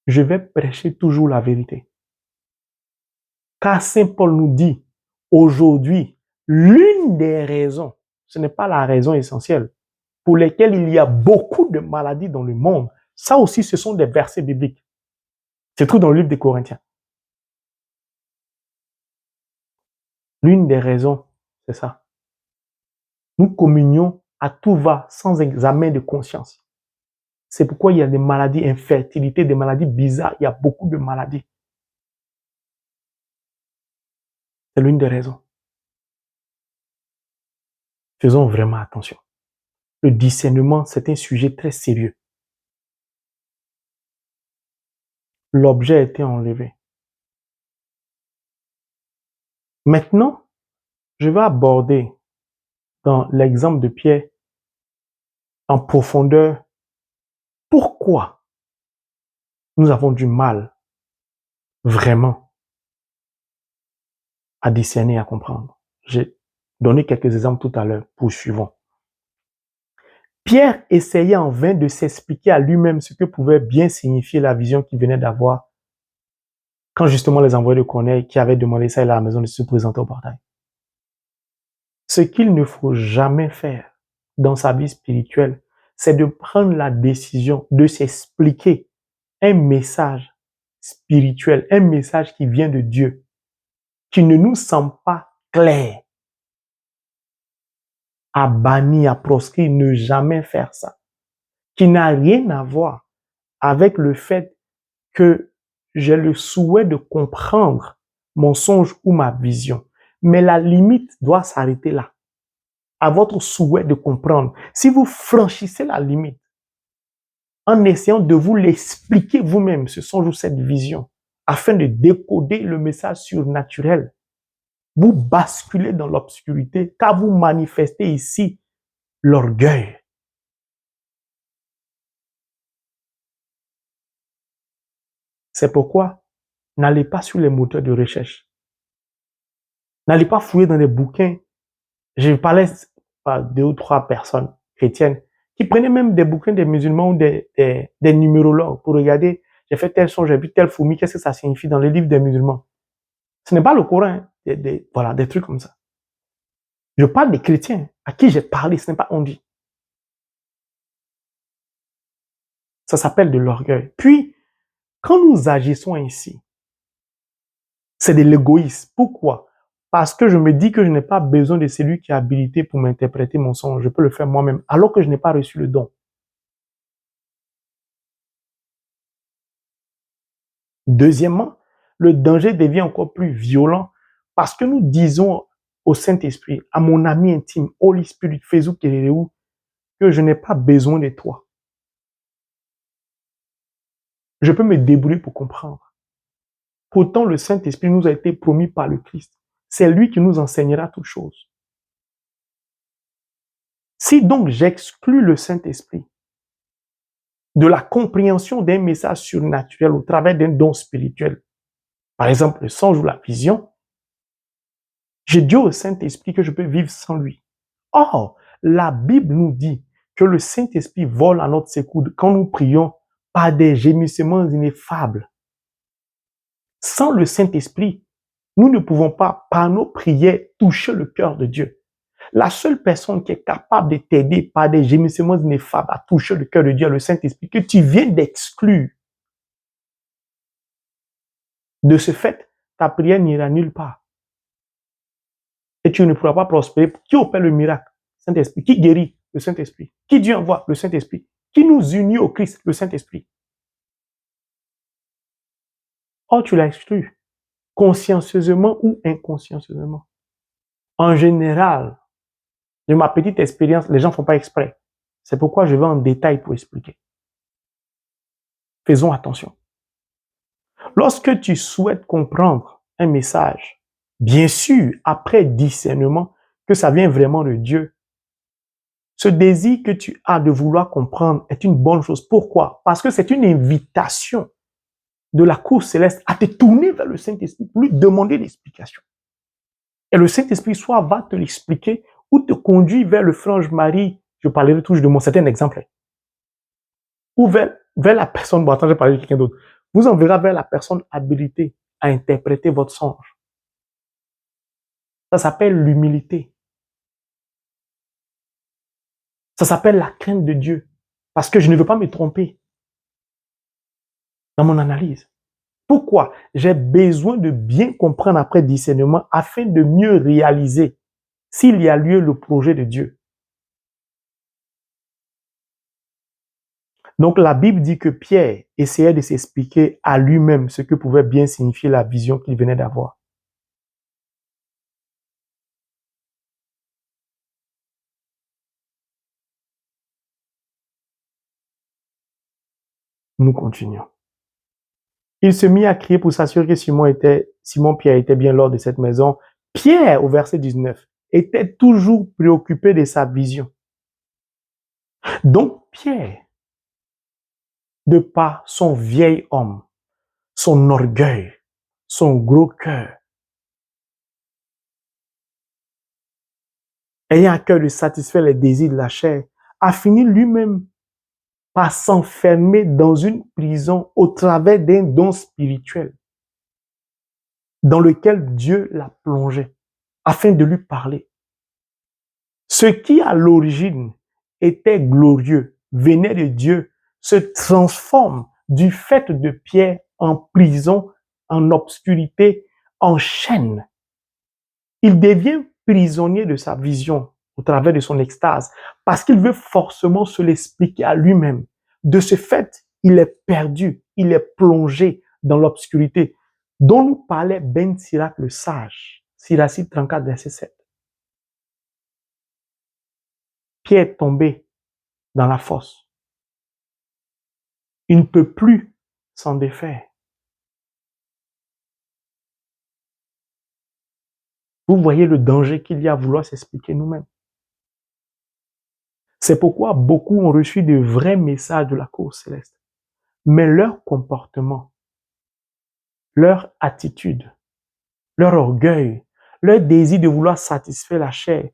[SPEAKER 1] Je vais prêcher toujours la vérité. Car Saint Paul nous dit, aujourd'hui, l'une des raisons, ce n'est pas la raison essentielle, pour lesquelles il y a beaucoup de maladies dans le monde, ça aussi, ce sont des versets bibliques. C'est tout dans le livre des Corinthiens. L'une des raisons, c'est ça. Nous communions à tout va, sans examen de conscience. C'est pourquoi il y a des maladies, infertilité, des maladies bizarres. Il y a beaucoup de maladies. C'est l'une des raisons. Faisons vraiment attention. Le discernement, c'est un sujet très sérieux. L'objet a été enlevé. Maintenant, je vais aborder dans l'exemple de Pierre en profondeur pourquoi nous avons du mal vraiment à discerner et à comprendre. J'ai donné quelques exemples tout à l'heure. Poursuivons. Pierre essayait en vain de s'expliquer à lui-même ce que pouvait bien signifier la vision qu'il venait d'avoir quand justement les envoyés de Corneille qui avaient demandé ça à la maison de se présenter au portail. Ce qu'il ne faut jamais faire dans sa vie spirituelle, c'est de prendre la décision de s'expliquer un message spirituel, un message qui vient de Dieu, qui ne nous semble pas clair, à bannir, à proscrire, ne jamais faire ça, qui n'a rien à voir avec le fait que j'ai le souhait de comprendre mon songe ou ma vision. Mais la limite doit s'arrêter là, à votre souhait de comprendre. Si vous franchissez la limite en essayant de vous l'expliquer vous-même, ce songe ou cette vision, afin de décoder le message surnaturel, vous basculez dans l'obscurité car vous manifestez ici l'orgueil. C'est pourquoi n'allez pas sur les moteurs de recherche. N'allez pas fouiller dans les bouquins. Je parlais 2 ou 3 personnes chrétiennes qui prenaient même des bouquins des musulmans ou des numérologues pour regarder, j'ai fait tel son, j'ai vu telle fourmi, qu'est-ce que ça signifie dans les livres des musulmans. Ce n'est pas le Coran, hein, voilà, des trucs comme ça. Je parle des chrétiens à qui j'ai parlé, ce n'est pas on dit. Ça s'appelle de l'orgueil. Puis, quand nous agissons ainsi, c'est de l'égoïsme. Pourquoi? Parce que je me dis que je n'ai pas besoin de celui qui est habilité pour m'interpréter mon songe. Je peux le faire moi-même, alors que je n'ai pas reçu le don. Deuxièmement, le danger devient encore plus violent parce que nous disons au Saint-Esprit, à mon ami intime, Holy Spirit, Fezou Kerereu, que je n'ai pas besoin de toi. Je peux me débrouiller pour comprendre. Pourtant, le Saint-Esprit nous a été promis par le Christ. C'est lui qui nous enseignera toutes choses. Si donc j'exclus le Saint-Esprit de la compréhension d'un message surnaturel au travers d'un don spirituel, par exemple le songe ou la vision, je dis au Saint-Esprit que je peux vivre sans lui. Or, la Bible nous dit que le Saint-Esprit vole à notre secours quand nous prions par des gémissements ineffables. Sans le Saint-Esprit, nous ne pouvons pas, par nos prières, toucher le cœur de Dieu. La seule personne qui est capable de t'aider par des gémissements ineffables à toucher le cœur de Dieu est le Saint-Esprit que tu viens d'exclure. De ce fait, ta prière n'ira nulle part. Et tu ne pourras pas prospérer. Qui opère le miracle? Saint-Esprit. Qui guérit? Le Saint-Esprit. Qui Dieu envoie? Le Saint-Esprit. Qui nous unit au Christ? Le Saint-Esprit. Or, tu l'as exclu, consciencieusement ou inconsciencieusement. En général, de ma petite expérience, les gens ne font pas exprès. C'est pourquoi je vais en détail pour expliquer. Faisons attention. Lorsque tu souhaites comprendre un message, bien sûr, après discernement, que ça vient vraiment de Dieu, ce désir que tu as de vouloir comprendre est une bonne chose. Pourquoi? Parce que c'est une invitation de la cour céleste à te tourner vers le Saint-Esprit pour lui demander l'explication. Et le Saint-Esprit soit va te l'expliquer ou te conduire vers le frange Marie, je parlerai toujours de mon certain exemple, ou vers la personne, bon attends, je vais parler de quelqu'un d'autre, vous enverra vers la personne habilitée à interpréter votre songe. Ça s'appelle l'humilité. Ça s'appelle la crainte de Dieu. Parce que je ne veux pas me tromper dans mon analyse. Pourquoi? J'ai besoin de bien comprendre après discernement afin de mieux réaliser s'il y a lieu le projet de Dieu. Donc la Bible dit que Pierre essayait de s'expliquer à lui-même ce que pouvait bien signifier la vision qu'il venait d'avoir. Nous continuons. Il se mit à crier pour s'assurer que Simon-Pierre était bien lors de cette maison. Pierre, au verset 19, était toujours préoccupé de sa vision. Donc Pierre, de par son vieil homme, son orgueil, son gros cœur, ayant à cœur de satisfaire les désirs de la chair, a fini lui-même par s'enfermer dans une prison au travers d'un don spirituel dans lequel Dieu l'a plongé afin de lui parler. Ce qui à l'origine était glorieux, venait de Dieu, se transforme du fait de Pierre en prison, en obscurité, en chaîne. Il devient prisonnier de sa vision au travers de son extase parce qu'il veut forcément se l'expliquer à lui-même. De ce fait, il est perdu, il est plongé dans l'obscurité dont nous parlait Ben Sirac le sage, Siracide 34, verset 7. Pierre est tombé dans la fosse. Il ne peut plus s'en défaire. Vous voyez le danger qu'il y a à vouloir s'expliquer nous-mêmes. C'est pourquoi beaucoup ont reçu de vrais messages de la cour céleste. Mais leur comportement, leur attitude, leur orgueil, leur désir de vouloir satisfaire la chair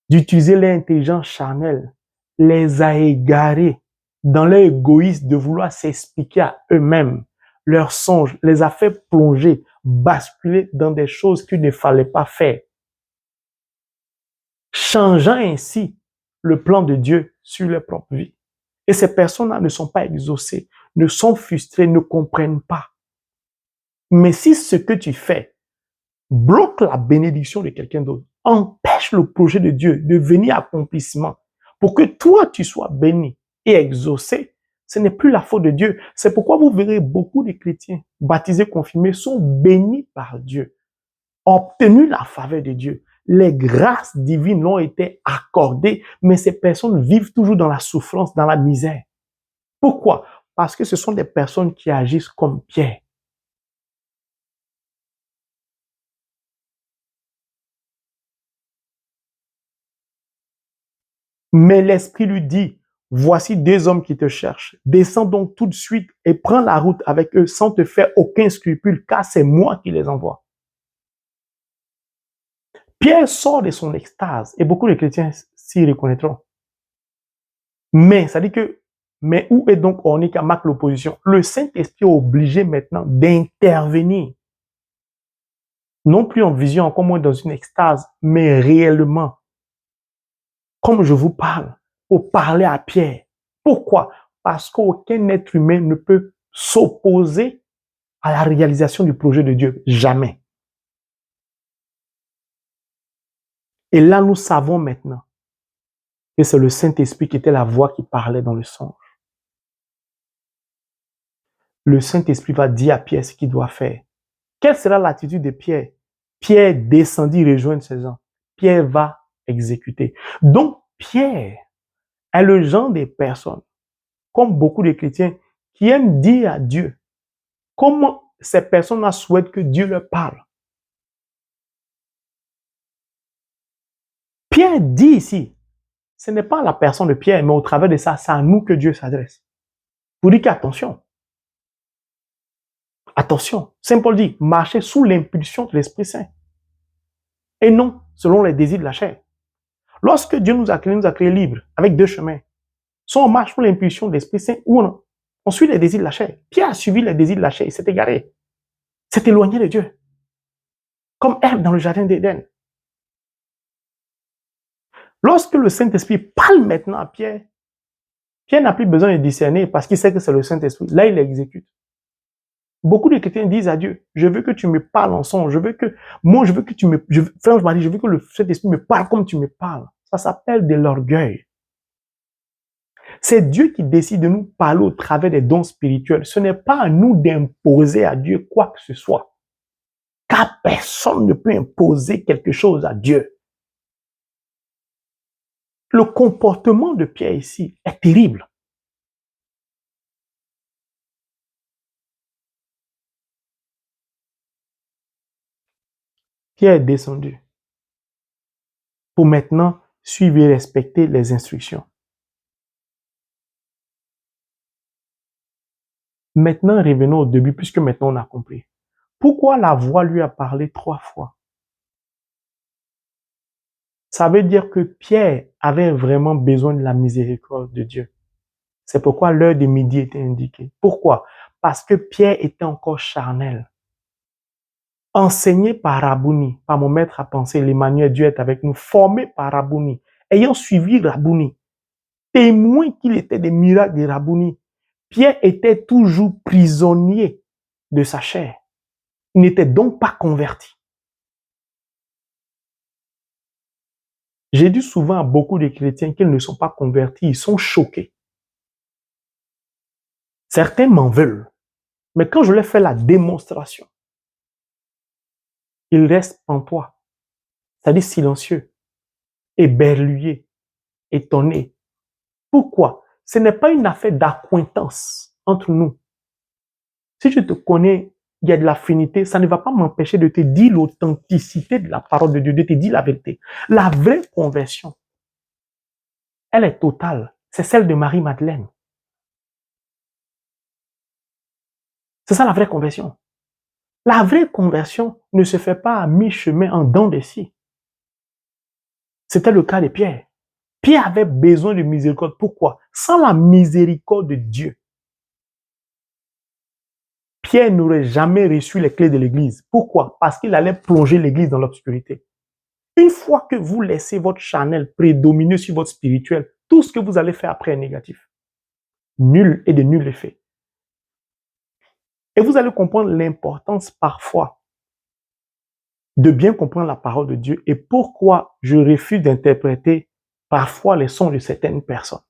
[SPEAKER 1] d'utiliser l'intelligence charnelle, les a égarés dans leur égoïsme de vouloir s'expliquer à eux-mêmes. Leurs songes les a fait plonger, basculer dans des choses qu'il ne fallait pas faire, changeant ainsi le plan de Dieu sur leur propre vie. Et ces personnes-là ne sont pas exaucées, ne sont frustrées, ne comprennent pas. Mais si ce que tu fais bloque la bénédiction de quelqu'un d'autre, empêche le projet de Dieu de venir à accomplissement pour que toi, tu sois béni et exaucé, ce n'est plus la faute de Dieu. C'est pourquoi vous verrez beaucoup de chrétiens baptisés, confirmés, sont bénis par Dieu, ont obtenu la faveur de Dieu. Les grâces divines ont été accordées, mais ces personnes vivent toujours dans la souffrance, dans la misère. Pourquoi? Parce que ce sont des personnes qui agissent comme Pierre. Mais l'Esprit lui dit, voici deux hommes qui te cherchent. Descends donc tout de suite et prends la route avec eux sans te faire aucun scrupule, car c'est moi qui les envoie. Pierre sort de son extase et beaucoup de chrétiens s'y reconnaîtront. Mais, ça dit que, mais où est donc orné qu'à marque l'opposition? Le Saint-Esprit est obligé maintenant d'intervenir. Non plus en vision, encore moins dans une extase, mais réellement. Comme je vous parle, pour parler à Pierre. Pourquoi? Parce qu'aucun être humain ne peut s'opposer à la réalisation du projet de Dieu. Jamais. Et là, nous savons maintenant que c'est le Saint-Esprit qui était la voix qui parlait dans le songe. Le Saint-Esprit va dire à Pierre ce qu'il doit faire. Quelle sera l'attitude de Pierre? Pierre descendit rejoindre ses gens. Pierre va exécuter. Donc, Pierre est le genre de personnes, comme beaucoup de chrétiens, qui aiment dire à Dieu comment ces personnes-là souhaitent que Dieu leur parle. Pierre dit ici, ce n'est pas à la personne de Pierre, mais au travers de ça, c'est à nous que Dieu s'adresse. Pour dire qu'attention, attention, Saint Paul dit, marchez sous l'impulsion de l'Esprit Saint et non selon les désirs de la chair. Lorsque Dieu nous a créés libres avec deux chemins. Soit on marche sous l'impulsion de l'Esprit Saint ou on suit les désirs de la chair. Pierre a suivi les désirs de la chair, il s'est égaré, s'est éloigné de Dieu, comme Ève dans le jardin d'Éden. Lorsque le Saint-Esprit parle maintenant à Pierre, Pierre n'a plus besoin de discerner parce qu'il sait que c'est le Saint-Esprit. Là, il exécute. Beaucoup de chrétiens disent à Dieu, je veux que tu me parles en son, je veux que tu me, frère Marie, je veux que le Saint-Esprit me parle comme tu me parles. Ça s'appelle de l'orgueil. C'est Dieu qui décide de nous parler au travers des dons spirituels. Ce n'est pas à nous d'imposer à Dieu quoi que ce soit. Car personne ne peut imposer quelque chose à Dieu. Le comportement de Pierre ici est terrible. Pierre est descendu pour maintenant suivre et respecter les instructions. Maintenant, revenons au début, puisque maintenant on a compris. Pourquoi la voix lui a parlé 3 fois? Ça veut dire que Pierre avait vraiment besoin de la miséricorde de Dieu. C'est pourquoi l'heure de midi était indiquée. Pourquoi? Parce que Pierre était encore charnel. Enseigné par Rabouni, par mon maître à penser, l'Emmanuel, Dieu est avec nous, formé par Rabouni, ayant suivi Rabouni, témoin qu'il était des miracles de Rabouni, Pierre était toujours prisonnier de sa chair. Il n'était donc pas converti. J'ai dit souvent à beaucoup de chrétiens qu'ils ne sont pas convertis, ils sont choqués. Certains m'en veulent, mais quand je leur fais la démonstration, ils restent en toi, c'est-à-dire silencieux, éberlués, étonnés. Pourquoi? Ce n'est pas une affaire d'acquaintance entre nous. Si je te connais, il y a de l'affinité, ça ne va pas m'empêcher de te dire l'authenticité de la parole de Dieu, de te dire la vérité. La vraie conversion, elle est totale. C'est celle de Marie-Madeleine. C'est ça la vraie conversion. La vraie conversion ne se fait pas à mi-chemin en dents de scie. C'était le cas de Pierre. Pierre avait besoin de miséricorde. Pourquoi? Sans la miséricorde de Dieu, Pierre n'aurait jamais reçu les clés de l'église. Pourquoi? Parce qu'il allait plonger l'église dans l'obscurité. Une fois que vous laissez votre charnel prédominer sur votre spirituel, tout ce que vous allez faire après est négatif. Nul et de nul effet. Et vous allez comprendre l'importance parfois de bien comprendre la parole de Dieu et pourquoi je refuse d'interpréter parfois les sons de certaines personnes.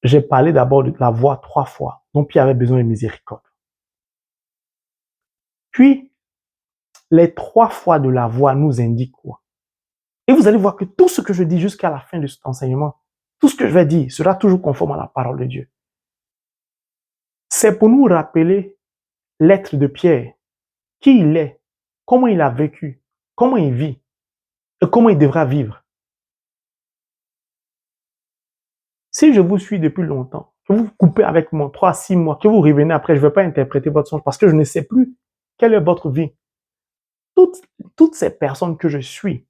[SPEAKER 1] J'ai parlé d'abord de la voix 3 fois, dont Pierre avait besoin de miséricorde. Puis, les 3 fois de la voix nous indiquent quoi? Et vous allez voir que tout ce que je dis jusqu'à la fin de cet enseignement, tout ce que je vais dire sera toujours conforme à la parole de Dieu. C'est pour nous rappeler l'être de Pierre, qui il est, comment il a vécu, comment il vit et comment il devra vivre. Si je vous suis depuis longtemps, que vous coupez avec moi 3 à 6 mois, que vous revenez après, je ne vais pas interpréter votre songe parce que je ne sais plus quelle est votre vie. Toutes ces personnes que je suis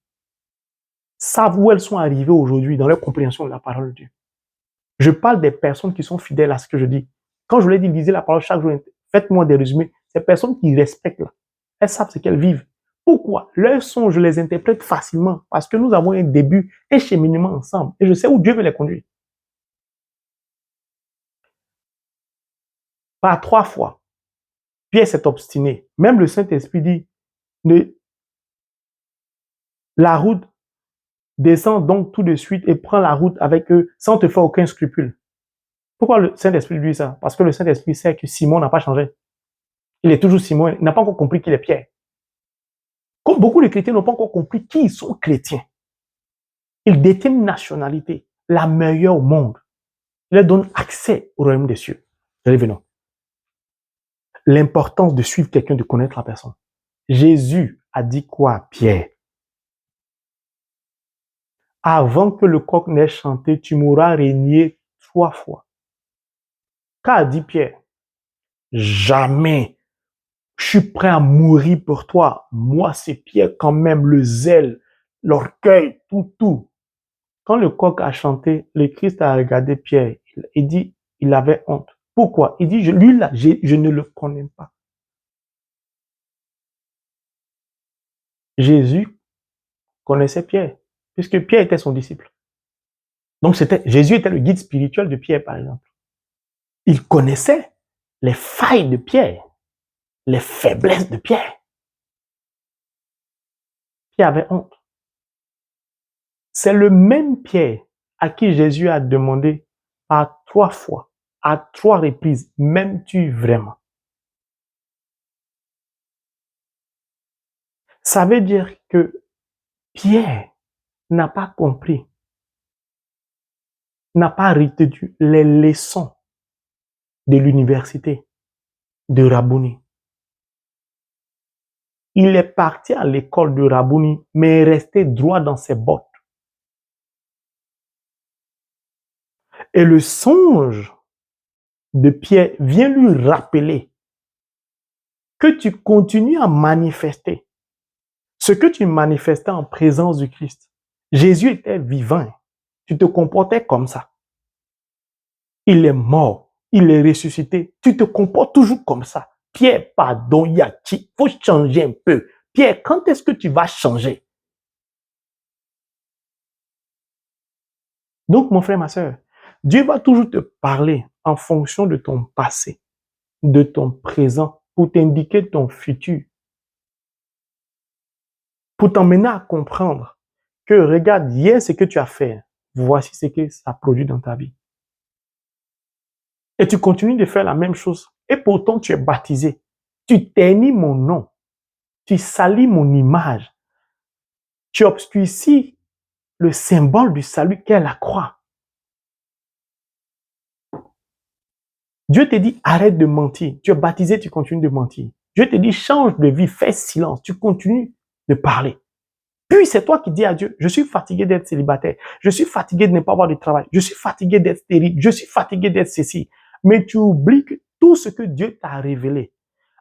[SPEAKER 1] savent où elles sont arrivées aujourd'hui dans leur compréhension de la parole de Dieu. Je parle des personnes qui sont fidèles à ce que je dis. Quand je leur dis lisez la parole chaque jour, faites-moi des résumés, ces personnes qui respectent là, elles savent ce qu'elles vivent. Pourquoi? Leurs sons, je les interprète facilement parce que nous avons un début, un cheminement ensemble et je sais où Dieu veut les conduire. Par 3 fois, Pierre s'est obstiné. Même le Saint-Esprit dit, la route descend donc tout de suite et prend la route avec eux sans te faire aucun scrupule. Pourquoi le Saint-Esprit dit ça? Parce que le Saint-Esprit sait que Simon n'a pas changé. Il est toujours Simon, il n'a pas encore compris qu'il est Pierre. Comme beaucoup de chrétiens n'ont pas encore compris qui ils sont chrétiens. Ils détiennent une nationalité, la meilleure au monde. Il leur donne accès au royaume des cieux. Revenons. L'importance de suivre quelqu'un, de connaître la personne. Jésus a dit quoi à Pierre? Avant que le coq n'ait chanté, tu m'auras renié 3 fois. Qu'a dit Pierre? Jamais. Je suis prêt à mourir pour toi. Moi, c'est Pierre quand même, le zèle, l'orgueil, tout. Quand le coq a chanté, le Christ a regardé Pierre. Il dit, il avait honte. Pourquoi? Il dit, lui là, je ne le connais pas. Jésus connaissait Pierre, puisque Pierre était son disciple. Donc Jésus était le guide spirituel de Pierre, par exemple. Il connaissait les failles de Pierre, les faiblesses de Pierre. Pierre avait honte. C'est le même Pierre à qui Jésus a demandé par 3 fois, à 3 reprises, m'aimes-tu vraiment? Ça veut dire que Pierre n'a pas compris, n'a pas retenu les leçons de l'université de Rabouni. Il est parti à l'école de Rabouni, mais est resté droit dans ses bottes. Et le songe de Pierre vient lui rappeler que tu continues à manifester ce que tu manifestais en présence du Christ. Jésus était vivant. Tu te comportais comme ça. Il est mort. Il est ressuscité. Tu te comportes toujours comme ça. Pierre, pardon, il faut changer un peu. Pierre, quand est-ce que tu vas changer? Donc, mon frère, ma soeur, Dieu va toujours te parler en fonction de ton passé, de ton présent, pour t'indiquer ton futur, pour t'emmener à comprendre que, regarde, hier, ce que tu as fait, voici ce que ça produit dans ta vie. Et tu continues de faire la même chose. Et pourtant, tu es baptisé. Tu ternis mon nom. Tu salis mon image. Tu obscurcis le symbole du salut qu'est la croix. Dieu te dit, arrête de mentir. Tu es baptisé, tu continues de mentir. Dieu te dit, change de vie, fais silence. Tu continues de parler. Puis c'est toi qui dis à Dieu, je suis fatigué d'être célibataire. Je suis fatigué de ne pas avoir de travail. Je suis fatigué d'être stérile. Je suis fatigué d'être ceci. Mais tu oublies que tout ce que Dieu t'a révélé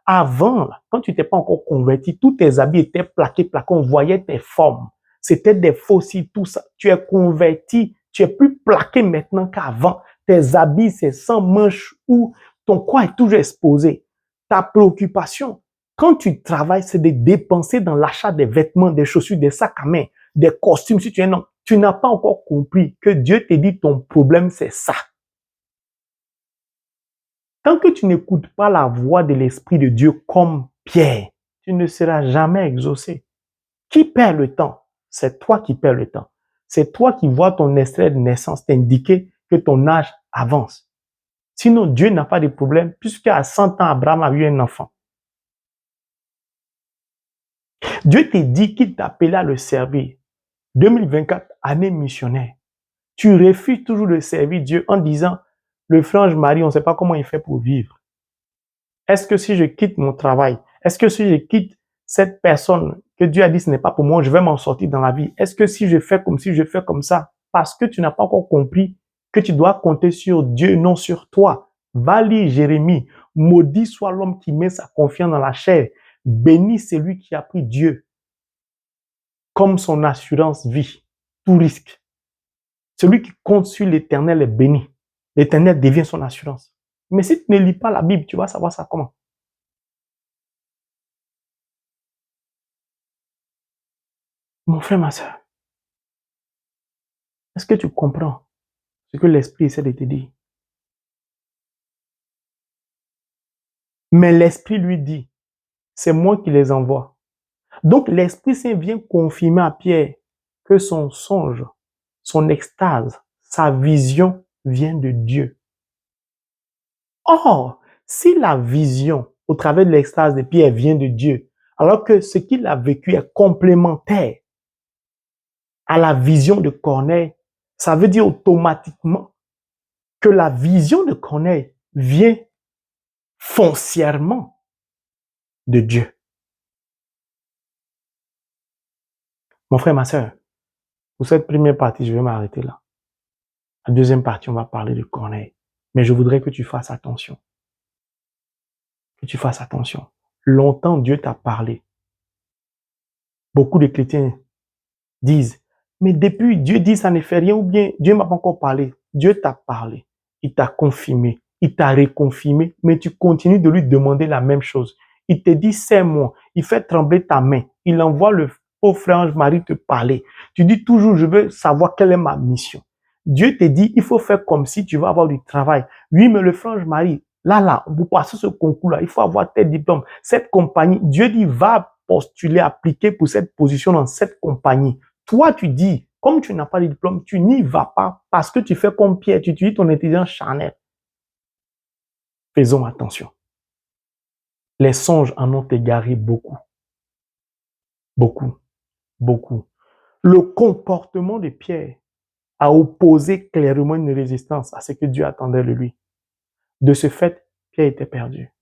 [SPEAKER 1] Avant, là, quand tu n'étais pas encore converti, tous tes habits étaient plaqués, on voyait tes formes. C'était des fossiles, tout ça. Tu es converti, tu es plus plaqué maintenant qu'avant. Tes habits, c'est sans manches ou ton corps est toujours exposé. Ta préoccupation, quand tu travailles, c'est de dépenser dans l'achat des vêtements, des chaussures, des sacs à main, des costumes. Si tu es un homme, tu n'as pas encore compris que Dieu te dit ton problème, c'est ça. Tant que tu n'écoutes pas la voix de l'Esprit de Dieu comme Pierre, tu ne seras jamais exaucé. Qui perd le temps? C'est toi qui perds le temps. C'est toi qui vois ton extrait de naissance t'indiquer que ton âge avance. Sinon, Dieu n'a pas de problème puisqu'à 100 ans, Abraham a eu un enfant. Dieu te dit qu'il t'a appelé à le servir. 2024, année missionnaire. Tu refuses toujours de servir Dieu en disant, le frange Marie, on ne sait pas comment il fait pour vivre. Est-ce que si je quitte mon travail, est-ce que si je quitte cette personne que Dieu a dit ce n'est pas pour moi, je vais m'en sortir dans la vie? Est-ce que si je fais comme si je fais comme ça, parce que tu n'as pas encore compris que tu dois compter sur Dieu, non sur toi? Va lire Jérémie. Maudit soit l'homme qui met sa confiance dans la chair. Béni celui qui a pris Dieu comme son assurance vie, tout risque. Celui qui compte sur l'Éternel est béni. L'Éternel devient son assurance. Mais si tu ne lis pas la Bible, tu vas savoir ça comment? Mon frère, ma soeur, est-ce que tu comprends ce que l'Esprit essaie de te dire? Mais l'Esprit lui dit, c'est moi qui les envoie. Donc l'Esprit Saint vient confirmer à Pierre que son songe, son extase, sa vision vient de Dieu. Or, si la vision au travers de l'extase de Pierre vient de Dieu, alors que ce qu'il a vécu est complémentaire à la vision de Corneille, ça veut dire automatiquement que la vision de Corneille vient foncièrement de Dieu. Mon frère, ma soeur, pour cette première partie, je vais m'arrêter là. La deuxième partie, on va parler de Corneille. Mais je voudrais que tu fasses attention. Que tu fasses attention. Longtemps, Dieu t'a parlé. Beaucoup de chrétiens disent, mais depuis, Dieu dit ça ne fait rien ou bien Dieu m'a pas encore parlé. Dieu t'a parlé. Il t'a confirmé. Il t'a reconfirmé, mais tu continues de lui demander la même chose. Il te dit, c'est moi. Il fait trembler ta main. Il envoie le pauvre frère Marie te parler. Tu dis toujours, je veux savoir quelle est ma mission. Dieu te dit, il faut faire comme si tu vas avoir du travail. Oui, mais le frère Marie, là, pour passer ce concours-là, il faut avoir tes diplômes. Cette compagnie, Dieu dit, va postuler, appliquer pour cette position dans cette compagnie. Toi, tu dis, comme tu n'as pas de diplôme, tu n'y vas pas parce que tu fais comme Pierre, tu utilises ton intelligence charnelle. Faisons attention. Les songes en ont égaré beaucoup. Beaucoup. Beaucoup. Le comportement de Pierre a opposé clairement une résistance à ce que Dieu attendait de lui. De ce fait, Pierre était perdu.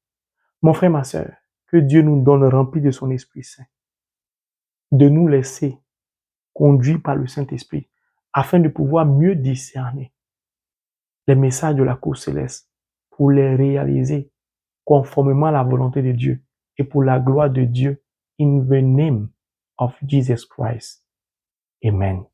[SPEAKER 1] Mon frère, ma soeur, que Dieu nous donne rempli de son Esprit Saint, de nous laisser conduire par le Saint-Esprit afin de pouvoir mieux discerner les messages de la cour céleste pour les réaliser conformément à la volonté de Dieu et pour la gloire de Dieu in the name of Jesus Christ. Amen.